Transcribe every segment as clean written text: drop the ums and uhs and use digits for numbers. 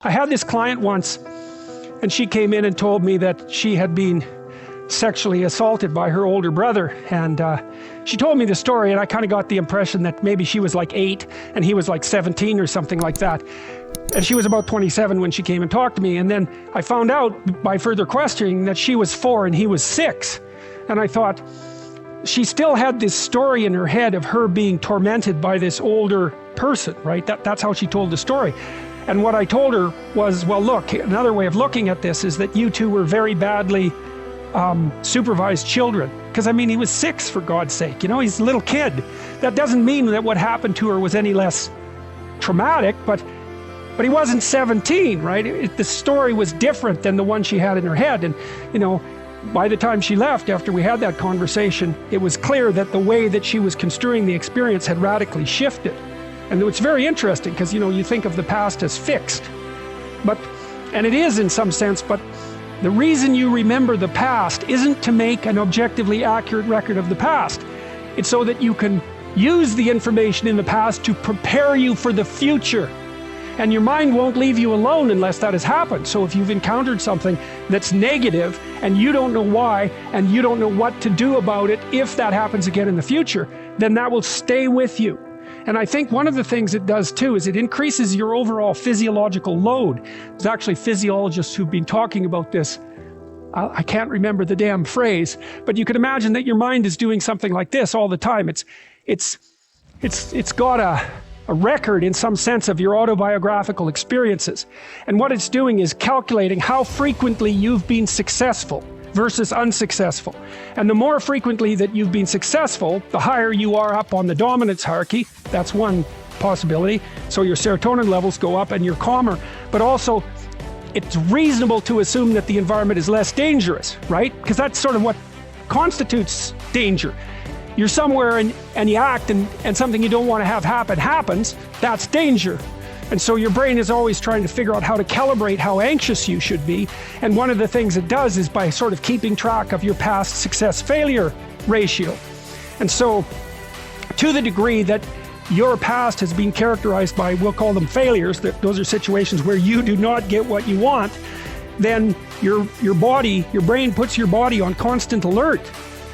I had this client once, and she came in and told me that she had been sexually assaulted by her older brother, and she told me the story, and I kind of got the impression that maybe she was like 8 and he was like 17 or something like that, and she was about 27 when she came and talked to me. And then I found out by further questioning that she was 4 and he was 6, and I thought she still had this story in her head of her being tormented by this older person, right? That's how she told the story. And what I told her was, well, look, another way of looking at this is that you two were very badly supervised children. Because I mean, he was 6, for God's sake, you know, he's a little kid. That doesn't mean that what happened to her was any less traumatic, but he wasn't 17, right? The story was different than the one she had in her head. And, you know, by the time she left, after we had that conversation, it was clear that the way that she was construing the experience had radically shifted. And it's very interesting because, you know, you think of the past as fixed, and it is in some sense, but the reason you remember the past isn't to make an objectively accurate record of the past. It's so that you can use the information in the past to prepare you for the future. And your mind won't leave you alone unless that has happened. So if you've encountered something that's negative and you don't know why, and you don't know what to do about it if that happens again in the future, then that will stay with you. And I think one of the things it does too is it increases your overall physiological load. There's actually physiologists who've been talking about this. I can't remember the damn phrase, but you can imagine that your mind is doing something like this all the time. It's got a record in some sense of your autobiographical experiences. And what it's doing is calculating how frequently you've been successful versus unsuccessful. And the more frequently that you've been successful, the higher you are up on the dominance hierarchy. That's one possibility. So your serotonin levels go up and you're calmer. But also, it's reasonable to assume that the environment is less dangerous, right? Because that's sort of what constitutes danger. You're somewhere and you act and something you don't want to have happen happens, that's danger. And so your brain is always trying to figure out how to calibrate how anxious you should be. And one of the things it does is by sort of keeping track of your past success-failure ratio. And so to the degree that your past has been characterized by, we'll call them failures, that those are situations where you do not get what you want, then your brain puts your body on constant alert.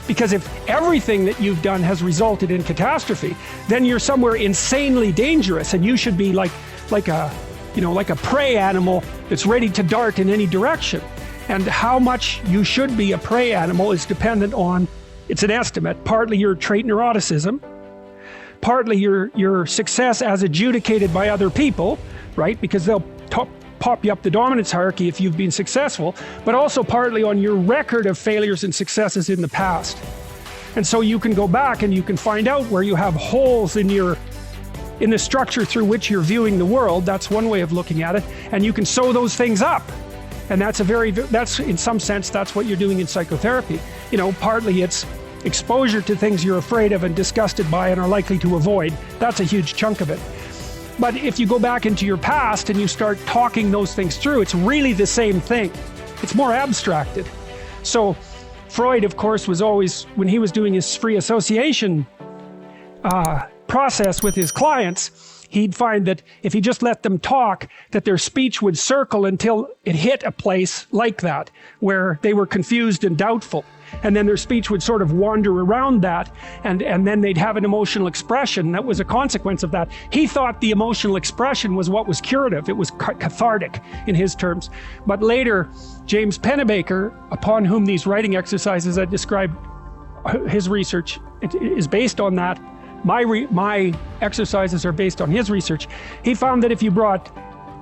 Because if everything that you've done has resulted in catastrophe, then you're somewhere insanely dangerous, and you should be like a prey animal that's ready to dart in any direction. And how much you should be a prey animal is dependent on, it's an estimate, partly your trait neuroticism, partly your success as adjudicated by other people, right? Because they'll pop you up the dominance hierarchy if you've been successful, but also partly on your record of failures and successes in the past. And so you can go back and you can find out where you have holes in the structure through which you're viewing the world. That's one way of looking at it. And you can sew those things up. And that's in some sense, that's what you're doing in psychotherapy. You know, partly it's exposure to things you're afraid of and disgusted by and are likely to avoid. That's a huge chunk of it. But if you go back into your past and you start talking those things through, it's really the same thing. It's more abstracted. So Freud, of course, was always, when he was doing his free association process with his clients, he'd find that if he just let them talk, that their speech would circle until it hit a place like that, where they were confused and doubtful. And then their speech would sort of wander around that, and then they'd have an emotional expression that was a consequence of that. He thought the emotional expression was what was curative. It was cathartic in his terms. But later, James Pennebaker, upon whom these writing exercises I described, his research is based on that. My exercises are based on his research. He found that if you brought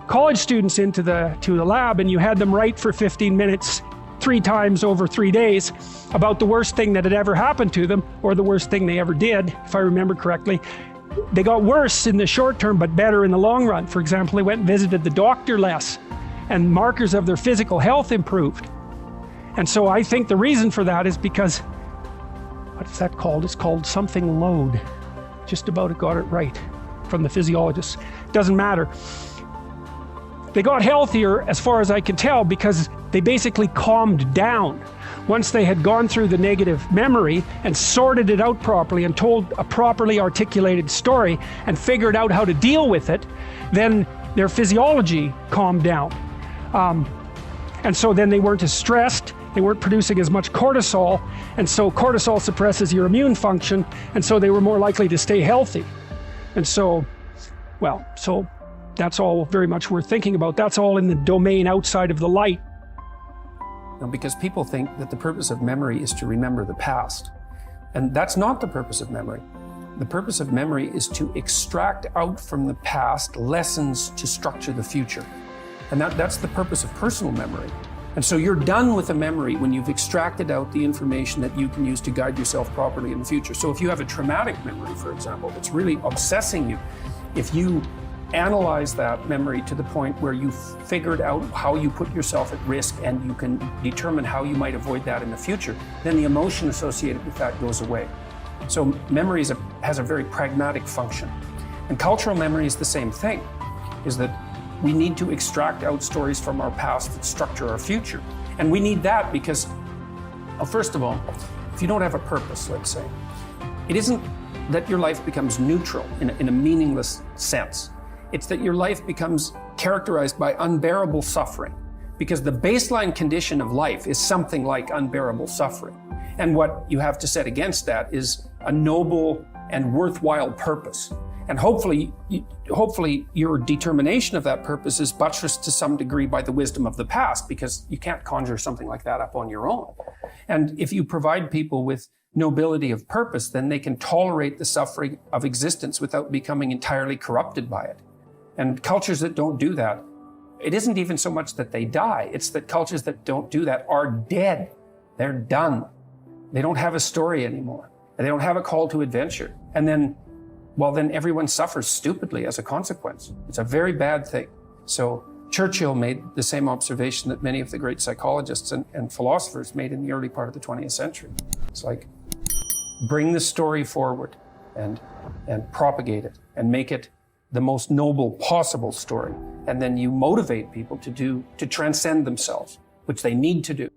college students to the lab and you had them write for 15 minutes 3 times over 3 days about the worst thing that had ever happened to them, or the worst thing they ever did, if I remember correctly, they got worse in the short term but better in the long run. For example, they went and visited the doctor less, and markers of their physical health improved. And so I think the reason for that is because, what is that called? It's called something load. Just about got it right from the physiologists. Doesn't matter. They got healthier, as far as I can tell, because they basically calmed down. Once they had gone through the negative memory and sorted it out properly and told a properly articulated story and figured out how to deal with it, then their physiology calmed down. And so then they weren't as stressed, they weren't producing as much cortisol, and so cortisol suppresses your immune function, and so they were more likely to stay healthy. And so, well, so that's all very much worth thinking about. That's all in the domain outside of the light. Because people think that the purpose of memory is to remember the past. And that's not the purpose of memory. The purpose of memory is to extract out from the past lessons to structure the future. And that's the purpose of personal memory. And so you're done with a memory when you've extracted out the information that you can use to guide yourself properly in the future. So if you have a traumatic memory, for example, that's really obsessing you, if you analyze that memory to the point where you've figured out how you put yourself at risk and you can determine how you might avoid that in the future, then the emotion associated with that goes away. So memory has a very pragmatic function. And cultural memory is the same thing, is that we need to extract out stories from our past that structure our future. And we need that because, well, first of all, if you don't have a purpose, let's say, it isn't that your life becomes neutral in a meaningless sense. It's that your life becomes characterized by unbearable suffering, because the baseline condition of life is something like unbearable suffering. And what you have to set against that is a noble and worthwhile purpose. And hopefully your determination of that purpose is buttressed to some degree by the wisdom of the past, because you can't conjure something like that up on your own. And if you provide people with nobility of purpose, then they can tolerate the suffering of existence without becoming entirely corrupted by it. And cultures that don't do that, it isn't even so much that they die, it's that cultures that don't do that are dead. They're done. They don't have a story anymore. They don't have a call to adventure. And then, well, then everyone suffers stupidly as a consequence. It's a very bad thing. So Churchill made the same observation that many of the great psychologists and philosophers made in the early part of the 20th century. It's like, bring the story forward and propagate it and make it the most noble possible story. And then you motivate people to transcend themselves, which they need to do.